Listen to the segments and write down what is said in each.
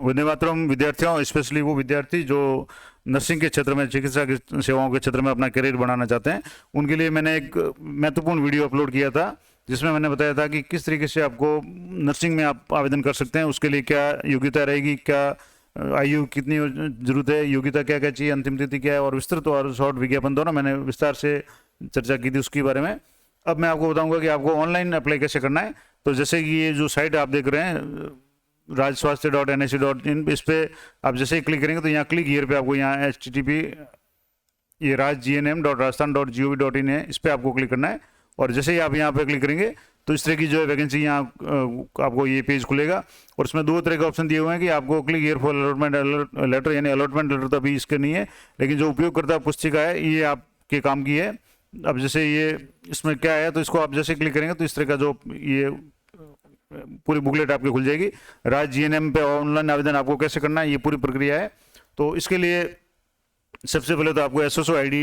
वंदे मातरम विद्यार्थियों, स्पेशली वो विद्यार्थी जो नर्सिंग के क्षेत्र में, चिकित्सा की सेवाओं के क्षेत्र में अपना करियर बनाना चाहते हैं, उनके लिए मैंने एक महत्वपूर्ण वीडियो अपलोड किया था जिसमें मैंने बताया था कि किस तरीके से आपको नर्सिंग में आप आवेदन कर सकते हैं, उसके लिए क्या योग्यता रहेगी, क्या आयु कितनी जरूरत है, योग्यता क्या क्या चाहिए, अंतिम तिथि क्या है, और विस्तृत और शॉर्ट विज्ञापन दोनों मैंने विस्तार से चर्चा की थी उसके बारे में। अब मैं आपको बताऊंगा कि आपको ऑनलाइन अप्लाई कैसे करना है। तो जैसे कि ये जो साइट आप देख रहे हैं rajswasthya.nic.in, इस पर आप जैसे ही क्लिक करेंगे तो यहाँ क्लिक हियर पे आपको यहाँ HTTP ये rajgnm.rajasthan.gov.in है, इस पर आपको क्लिक करना है। और जैसे ही आप यहाँ पे क्लिक करेंगे तो इस तरह की जो है वैकेंसी यहाँ आपको ये पेज खुलेगा और उसमें दो तरह के ऑप्शन दिए हुए हैं कि आपको click here for allotment letter, यानी अलॉटमेंट लेटर तो अभी इसके नहीं है, लेकिन जो उपयोगकर्ता पुस्तिका है ये आपके काम की है। अब जैसे ये इसमें क्या है तो इसको आप जैसे क्लिक करेंगे तो इस तरह का जो ये पूरी बुकलेट आपकी खुल जाएगी। राज GNM पे ऑनलाइन आवेदन आपको कैसे करना है, ये पूरी प्रक्रिया है। तो इसके लिए सबसे पहले तो आपको SSO ID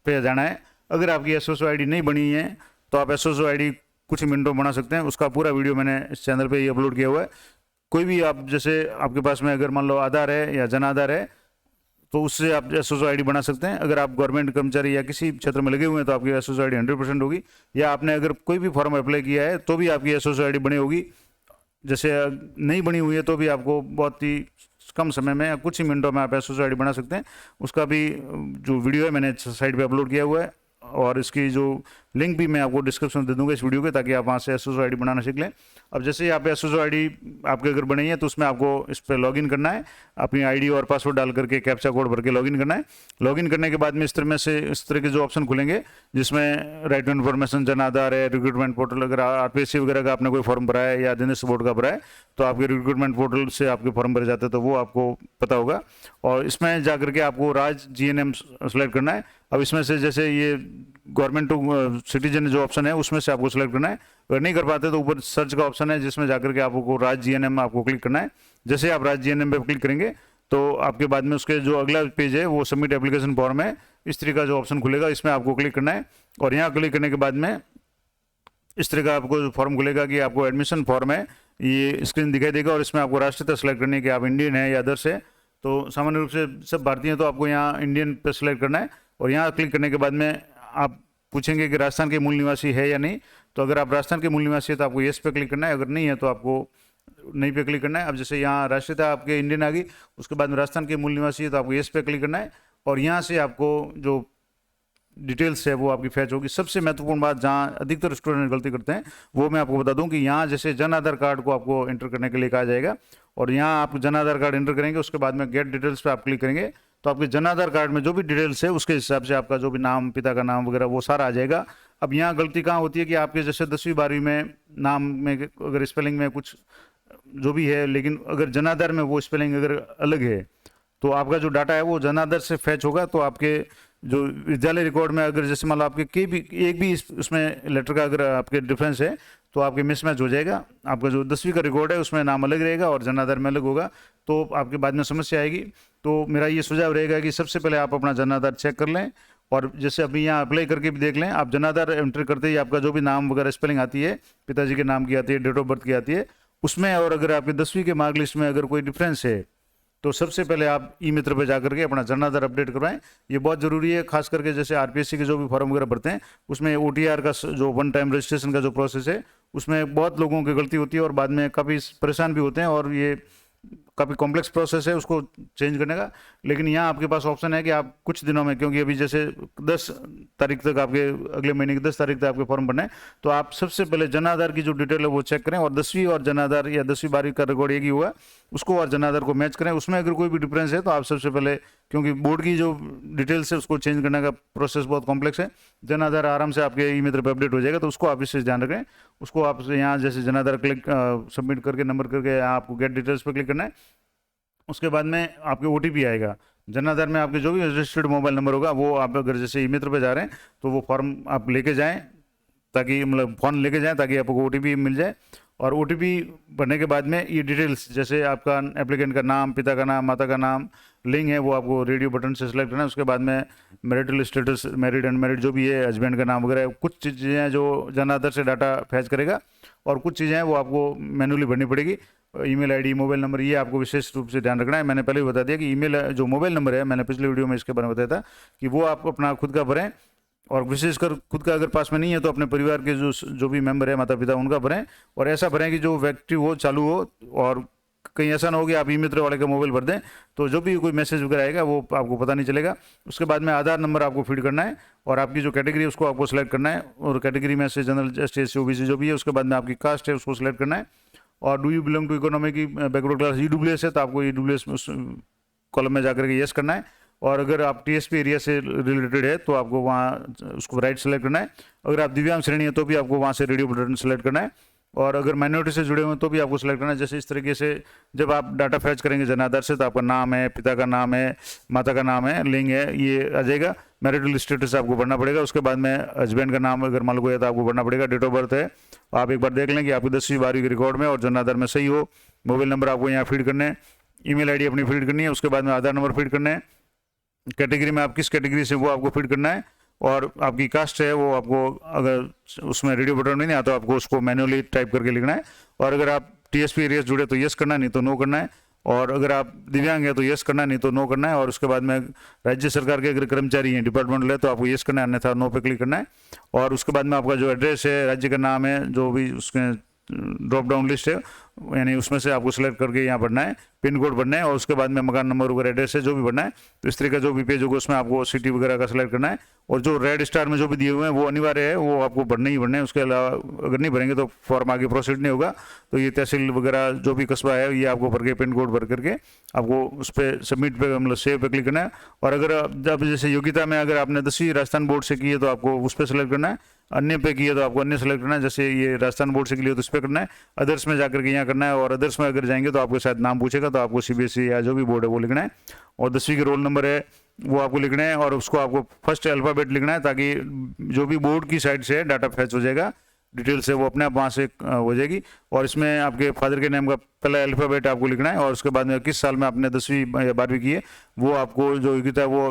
पे जाना है। अगर आपकी SSO ID नहीं बनी है तो आप SSO ID कुछ मिनटों में बना सकते हैं। उसका पूरा वीडियो मैंने इस चैनल पे ही अपलोड किया हुआ है। कोई भी आप जैसे आपके पास में अगर मान लो आधार है या जन आधार है तो उससे आप SSO ID बना सकते हैं। अगर आप गवर्नमेंट कर्मचारी या किसी क्षेत्र में लगे हुए हैं तो आपकी SSO ID 100% होगी, या आपने अगर कोई भी फॉर्म अप्लाई किया है तो भी आपकी SSO ID बनी होगी। जैसे नहीं बनी हुई है तो भी आपको बहुत ही कम समय में या कुछ ही मिनटों में आप SSO ID बना सकते हैं। उसका भी जो वीडियो है मैंने साइट पे अपलोड किया हुआ है और इसकी जो लिंक भी मैं आपको डिस्क्रिप्शन में दे दूंगा इस वीडियो के, ताकि आप वहाँ से SSO ID बनाना सीख लें। अब जैसे ही आप SSO ID आपके अगर बनी है तो उसमें आपको इस पर लॉगिन करना है, अपनी ID और पासवर्ड डाल करके कैप्चा कोड भर के लॉगिन करना है। लॉगिन करने के बाद में इस तरह के जो ऑप्शन खुलेंगे जिसमें right to information, Jan Aadhaar है, रिक्रूटमेंट पोर्टल, अगर RPSC वगैरह का आपने कोई फॉर्म भरा है या जनरल बोर्ड का भरा है तो आपके रिक्रूटमेंट पोर्टल से आपके फॉर्म भरे जाते हैं तो वो आपको पता होगा। और इसमें जा करके आपको राज GNM सेलेक्ट करना है। अब इसमें से जैसे ये गवर्नमेंट टू सिटीजन जो ऑप्शन है उसमें से आपको सेलेक्ट करना है। अगर नहीं कर पाते तो ऊपर सर्च का ऑप्शन है जिसमें जाकर के आपको राज GNM आपको क्लिक करना है। जैसे आप राज GNM पे क्लिक करेंगे तो आपके बाद में उसके जो अगला पेज है वो सबमिट एप्लीकेशन फॉर्म है। इस तरह का जो ऑप्शन खुलेगा इसमें आपको क्लिक करना है और यहाँ क्लिक करने के बाद में इस तरह का आपको फॉर्म खुलेगा कि आपको एडमिशन फॉर्म है, ये स्क्रीन दिखाई देगा और इसमें आपको राष्ट्रीयता सेलेक्ट करनी है कि आप इंडियन है या अदर्स है। तो सामान्य रूप से सब भारतीय हैं तो आपको यहाँ इंडियन पे सेलेक्ट करना है और यहाँ क्लिक करने के बाद में आप पूछेंगे कि राजस्थान के मूल निवासी है या नहीं। तो अगर आप राजस्थान के मूल निवासी है तो आपको येस पे क्लिक करना है, अगर नहीं है तो आपको नहीं पे क्लिक करना है। अब जैसे यहाँ राष्ट्रीयता आपके इंडियन आ गई, उसके बाद में राजस्थान के मूल निवासी है तो आपको येस पे क्लिक करना है और यहाँ से आपको जो डिटेल्स है वो आपकी फैच होगी। सबसे महत्वपूर्ण बात जहाँ अधिकतर स्टूडेंट गलती करते हैं वो मैं आपको बता दूं कि यहाँ जैसे जन आधार कार्ड को आपको एंटर करने के लिए कहा जाएगा और यहाँ आप जन आधार कार्ड एंटर करेंगे, उसके बाद में गेट डिटेल्स पे आप क्लिक करेंगे तो आपके जन आधार कार्ड में जो भी डिटेल्स है उसके हिसाब से आपका जो भी नाम, पिता का नाम वगैरह वो सारा आ जाएगा। अब यहाँ गलती कहाँ होती है कि आपके जैसे 10वीं 12वीं में नाम में अगर स्पेलिंग में कुछ जो भी है, लेकिन अगर जन आधार में वो स्पेलिंग अगर अलग है तो आपका जो डाटा है वो जन आधार से फैच होगा। तो आपके जो विद्यालय रिकॉर्ड में अगर जैसे मान लो आपके एक भी उसमें लेटर का अगर आपके डिफरेंस है तो आपके मिसमैच हो जाएगा। आपका जो 10वीं का रिकॉर्ड है उसमें नाम अलग रहेगा और जन आधार में अलग होगा तो आपके बाद में समस्या आएगी। तो मेरा ये सुझाव रहेगा कि सबसे पहले आप अपना जन आधार चेक कर लें और जैसे अभी यहाँ अप्लाई करके भी देख लें। आप जन आधार एंटर करते ही आपका जो भी नाम वगैरह स्पेलिंग आती है, पिताजी के नाम की आती है, डेट ऑफ बर्थ की आती है उसमें, और अगर आपके 10वीं के मार्क लिस्ट में अगर कोई डिफरेंस है तो सबसे पहले आप ई-मित्र पे जाकर के अपना जन आधार अपडेट करवाएं। ये बहुत ज़रूरी है, खास करके जैसे RPSC के जो भी फॉर्म वगैरह भरते हैं उसमें OTR का जो वन टाइम रजिस्ट्रेशन का जो प्रोसेस है उसमें बहुत लोगों की गलती होती है और बाद में काफ़ी परेशान भी होते हैं और ये काफ़ी कॉम्प्लेक्स प्रोसेस है उसको चेंज करने का। लेकिन यहाँ आपके पास ऑप्शन है कि आप कुछ दिनों में, क्योंकि अभी जैसे 10 तारीख तक आपके अगले महीने की 10 तारीख तक आपके फॉर्म भरना है तो आप सबसे पहले जन आधार की जो डिटेल है वो चेक करें और 10वीं और जन आधार या 10वीं 12वीं का रिकॉर्ड एक ही हुआ उसको और जन आधार को मैच करें। उसमें अगर कोई भी डिफरेंस है तो आप सबसे पहले, क्योंकि बोर्ड की जो डिटेल्स है उसको चेंज करने का प्रोसेस बहुत कॉम्प्लेक्स है, जन आधार आराम से आपके ई-मित्र पर अपडेट हो जाएगा तो उसको आप विशेष ध्यान रखें। उसको आप यहाँ जैसे जन आधार क्लिक सबमिट करके नंबर करके आपको गेट डिटेल्स पर क्लिक करना है। उसके बाद में आपके OTP आएगा। जन आधार में आपके जो भी रजिस्टर्ड मोबाइल नंबर होगा वो आप अगर जैसे ई-मित्र पे जा रहे हैं तो वो फॉर्म आप लेके जाएं, ताकि मतलब फ़ोन लेके जाएं ताकि आपको OTP मिल जाए। और OTP भरने के बाद में ये डिटेल्स जैसे आपका एप्लीकेंट का नाम, पिता का नाम, माता का नाम, लिंग है वो आपको रेडियो बटन से सेलेक्ट करना है। उसके बाद में मैरिटल स्टेटस, मैरिड अनमैरिड जो भी है, हस्बैंड का नाम वगैरह कुछ चीज़ें जो जन आधार से डाटा फैच करेगा और कुछ चीज़ें हैं वो आपको मैनुअली भरनी पड़ेगी। ईमेल आईडी, मोबाइल नंबर, ये आपको विशेष रूप से ध्यान रखना है। मैंने पहले भी बता दिया कि ईमेल जो मोबाइल नंबर है, मैंने पिछले वीडियो में इसके बारे में बताया था कि वो आप अपना खुद का भरें, और विशेषकर खुद का अगर पास में नहीं है तो अपने परिवार के जो भी मेंबर है, माता पिता, उनका भरें। और ऐसा भरें कि जो व्यक्ति हो चालू हो, और कहीं ऐसा ना हो कि आप ई मित्र वाले का मोबाइल भर दें तो जो भी कोई मैसेज वगैरह आएगा वो आपको पता नहीं चलेगा। उसके बाद में आधार नंबर आपको फीड करना है, और आपकी जो कैटेगरी है उसको आपको सिलेक्ट करना है, और कैटेगरी में से जनरल, एसटी, एससी, ओबीसी जो भी है। उसके बाद में आपकी कास्ट है उसको सिलेक्ट करना है, और do you belong to economy की बैकवर्ड क्लास ईडब्ल्यूएस है तो आपको ईडब्ल्यूएस उस कॉलम में जाकर के यस करना है। और अगर आप टीएसपी एरिया से रिलेटेड है तो आपको वहाँ उसको राइट सेलेक्ट करना है। अगर आप दिव्यांग श्रेणी है तो भी आपको वहाँ से रेडियो बटन सेलेक्ट करना है। और अगर माइनॉरिटी से जुड़े हुए हैं तो भी आपको सिलेक्ट करना है। जैसे इस तरीके से जब आप डाटा फैच करेंगे जन आधार से, तो आपका नाम है, पिता का नाम है, माता का नाम है, लिंग है, ये आ जाएगा। मैरिटल स्टेटस आपको भरना पड़ेगा। उसके बाद में हस्बैंड का नाम अगर मान लो है तो आपको भरना पड़ेगा। डेट ऑफ बर्थ है, आप एक बार देख लें कि आपकी 10वीं 12वीं के रिकॉर्ड में और जन आधार में सही हो। मोबाइल नंबर आपको यहाँ फीड करने हैं, ईमेल आईडी अपनी फीड करनी है। उसके बाद में आधार नंबर फीड करना है, कैटेगरी में आप किस कैटेगरी से वो आपको फीड करना है, और आपकी कास्ट है वो आपको, अगर उसमें रेडियो बटन नहीं आता तो आपको उसको मैनुअली टाइप करके लिखना है। और अगर आप टीएसपी एरिया से जुड़े तो यस करना है, नहीं तो नो करना है। और अगर आप दिव्यांग है तो यस करना है, नहीं तो नो करना है। और उसके बाद में राज्य सरकार के अगर कर्मचारी हैं, डिपार्टमेंट है, तो आपको यस करना है, अन्यथा नो पे क्लिक करना है। और उसके बाद में आपका जो एड्रेस है, राज्य का नाम है, जो भी उसके ड्रॉप डाउन लिस्ट है, यानी उसमें से आपको सेलेक्ट करके यहाँ भरना है, पिन कोड भरना है। और उसके बाद में मकान नंबर वगैरह, एड्रेस है जो भी भरना है। तो इस तरह का जो भी पेज होगा उसमें आपको सिटी वगैरह का सेलेक्ट करना है। और जो रेड स्टार में जो भी दिए हुए हैं वो अनिवार्य है, वो आपको भरने ही भरने हैं। उसके अलावा अगर नहीं भरेंगे तो फॉर्म आगे प्रोसीड नहीं होगा। तो ये तहसील वगैरह जो भी कस्बा है ये आपको भर के पिन कोड भर करके आपको उस पर सबमिट पे, मतलब सेव पे क्लिक करना है। और अगर जब जैसे योग्यता में अगर आपने 10वीं राजस्थान बोर्ड से की है तो आपको उस पर सेलेक्ट करना है, अन्य पे की है तो आपको अन्य सेलेक्ट करना है। जैसे ये राजस्थान बोर्ड से के लिए तो इस पर करना है, अदर्स में जाकर के यहाँ करना है। और अदर्स में अगर जाएंगे तो आपको शायद नाम पूछेगा, तो आपको सीबीएसई या जो भी बोर्ड है वो लिखना है। और 10वीं के रोल नंबर है वो आपको लिखना है, और उसको आपको फर्स्ट अल्फ़ाबेट लिखना है, ताकि जो भी बोर्ड की साइड से डाटा फैच हो जाएगा डिटेल से, वो अपने आप वहाँ से हो जाएगी। और इसमें आपके फादर के नेम का पहला अल्फ़ाबेट आपको लिखना है। और उसके बाद में किस साल में आपने 10वीं या 12वीं की है वो आपको जो योग्यता है वो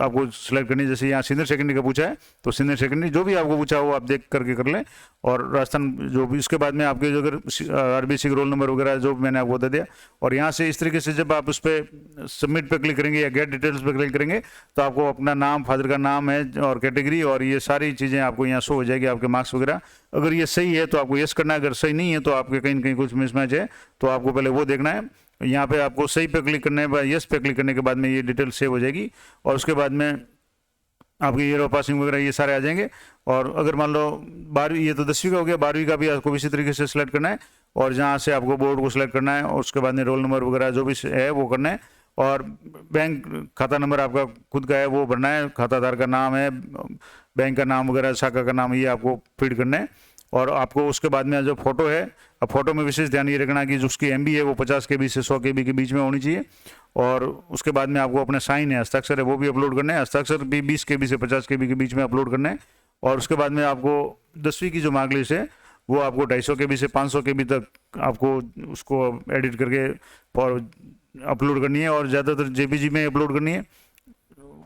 आपको सिलेक्ट करनी है। जैसे यहाँ सीनियर सेकेंडरी का पूछा है तो सीनियर सेकेंडरी जो भी आपको पूछा हो वो आप देख करके कर लें। और राजस्थान जो भी, उसके बाद में आपके जो अगर आरबीसी रोल नंबर वगैरह जो मैंने आपको बता दिया। और यहाँ से इस तरीके से जब आप उस पर सबमिट पे क्लिक करेंगे या गेट डिटेल्स पे क्लिक करेंगे तो आपको अपना नाम, फादर का नाम है और कैटेगरी, और ये सारी चीज़ें आपको यहाँ शो हो जाएगी, आपके मार्क्स वगैरह। अगर ये सही है तो आपको यस करना है, अगर सही नहीं है तो आपके कहीं ना कहीं कुछ मिसमैच है तो आपको पहले वो देखना है। यहाँ पे आपको सही पे क्लिक करने के बाद, यस पे क्लिक करने के बाद में ये डिटेल सेव हो जाएगी। और उसके बाद में आपकी ईयर ऑफ पासिंग वगैरह ये सारे आ जाएंगे। और अगर मान लो 12वीं, ये तो 10वीं का हो गया, 12वीं का भी आपको इसी तरीके से सिलेक्ट करना है। और जहाँ से आपको बोर्ड को सिलेक्ट करना है, और उसके बाद में रोल नंबर वगैरह जो भी है वो करना है। और बैंक खाता नंबर आपका खुद का है वो भरना है, खाताधार का नाम है, बैंक का नाम वगैरह, शाखा का नाम, ये आपको फीड करना है। और आपको उसके बाद में जो फोटो है, अब फोटो में विशेष ध्यान ये रखना कि जो उसकी एमबी है वो 50 KB से 100 KB के बीच में होनी चाहिए। और उसके बाद में आपको अपने साइन है, हस्ताक्षर है, वो भी अपलोड करना है। हस्ताक्षर भी 20 KB से 50 KB के बीच में अपलोड करना है। और उसके बाद में आपको 10वीं की जो मार्कलिस्ट है वो आपको 250 KB से 500 KB तक आपको उसको एडिट करके और अपलोड करनी है। और ज़्यादातर जेपीजी में अपलोड करनी है।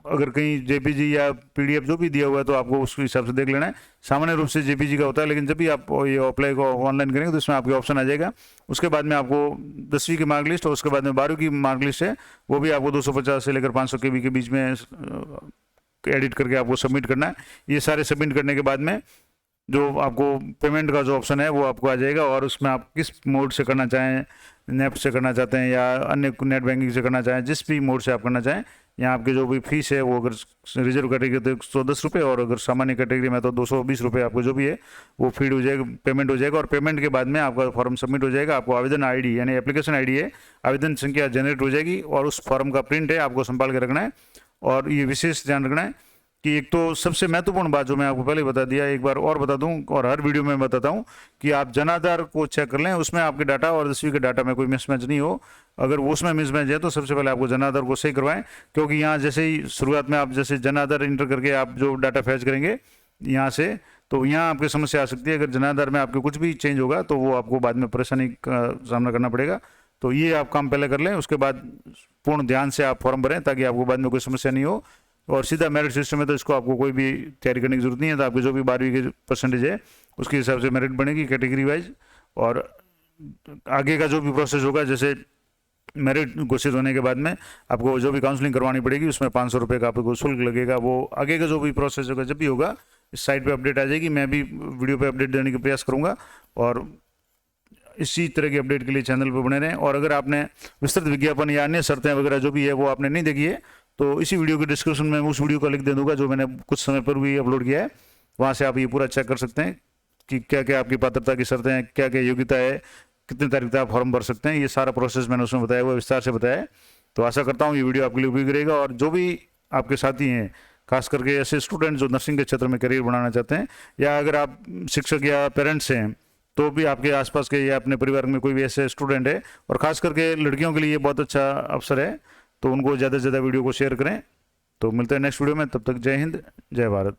अगर कहीं जेपीजी या पीडीएफ जो भी दिया हुआ है तो आपको उसके हिसाब से देख लेना है। सामान्य रूप से जेपीजी का होता है, लेकिन जब भी आप ये अप्लाई को ऑनलाइन करेंगे तो इसमें आपके ऑप्शन आ जाएगा। उसके बाद में आपको 10वीं की मार्कलिस्ट और उसके बाद में 12वीं की मार्कलिस्ट है वो भी आपको 250 से लेकर 500 KB के बीच में एडिट करके आपको सबमिट करना है। ये सारे सबमिट करने के बाद में जो आपको पेमेंट का जो ऑप्शन है वो आपको आ जाएगा। और उसमें आप किस मोड से करना चाहें, नेफ्ट से करना चाहते हैं या अन्य नेट बैंकिंग से करना चाहें, जिस भी मोड से आप करना चाहें, यहाँ आपकी जो भी फीस है वो अगर रिजर्व कैटेगरी तो 110 रुपये, और अगर सामान्य कैटेगरी में तो 220 रुपये आपको जो भी है वो फीड हो जाएगा, पेमेंट हो जाएगा। और पेमेंट के बाद में आपका फॉर्म सबमिट हो जाएगा। आपको आवेदन आईडी यानी एप्लीकेशन आईडी है, आवेदन संख्या जनरेट हो जाएगी, और उस फॉर्म का प्रिंट है आपको संभाल के रखना है। और ये विशेष ध्यान रखना है कि एक तो सबसे महत्वपूर्ण बात जो मैं आपको पहले बता दिया, एक बार और बता दूं, और हर वीडियो में बताता हूं कि आप जन आधार को चेक कर लें, उसमें आपके डाटा और 10वीं के डाटा में कोई मिसमैच नहीं हो। अगर वो उसमें मिसमैच है तो सबसे पहले आपको जन आधार को सही करवाएं, क्योंकि यहाँ जैसे ही शुरुआत में आप जैसे जन आधार इंटर करके आप जो डाटा फैच करेंगे यहाँ से, तो यहाँ आपकी समस्या आ सकती है। अगर जन आधार में आपके कुछ भी चेंज होगा तो वो आपको बाद में परेशानी का सामना करना पड़ेगा। तो ये आप काम पहले कर लें, उसके बाद पूर्ण ध्यान से आप फॉर्म भरें ताकि आपको बाद में कोई समस्या नहीं हो। और सीधा मेरिट सिस्टम है, तो इसको आपको कोई भी तैयारी करने की जरूरत नहीं है। तो आपके जो भी 12वीं के परसेंटेज है उसके हिसाब से मेरिट बनेगी कैटेगरी वाइज। और आगे का जो भी प्रोसेस होगा, जैसे मेरिट घोषित होने के बाद में आपको जो भी काउंसलिंग करवानी पड़ेगी उसमें 500 रुपये का आपको शुल्क लगेगा। वो आगे का जो भी प्रोसेस होगा जब भी होगा इस साइट पे अपडेट आ जाएगी। मैं भी वीडियो पे अपडेट देने का प्रयास करूँगा, और इसी तरह की अपडेट के लिए चैनल पर बने रहें। और अगर आपने विस्तृत विज्ञापन या अन्य शर्तें वगैरह जो भी है वो आपने नहीं देखी है, तो इसी वीडियो के डिस्क्रिप्शन में उस वीडियो का लिंक दे दूंगा जो मैंने कुछ समय पर भी अपलोड किया है। वहाँ से आप ये पूरा चेक कर सकते हैं कि क्या क्या आपकी पात्रता की शर्तें हैं, क्या क्या योग्यता है, कितनी तारीख तक आप फॉर्म भर सकते हैं। ये सारा प्रोसेस मैंने उसमें बताया हुआ, विस्तार से बताया है। तो आशा करता हूँ ये वीडियो आपके लिए उपयोगी रहेगा। और जो भी आपके साथी हैं, खास करके ऐसे स्टूडेंट जो नर्सिंग के क्षेत्र में करियर बनाना चाहते हैं, या अगर आप शिक्षक या पेरेंट्स हैं तो भी आपके आसपास के या अपने परिवार में कोई भी ऐसे स्टूडेंट है, और खास करके लड़कियों के लिए ये बहुत अच्छा अवसर है, तो उनको ज़्यादा से ज़्यादा वीडियो को शेयर करें। तो मिलते हैं नेक्स्ट वीडियो में, तब तक जय हिंद, जय भारत।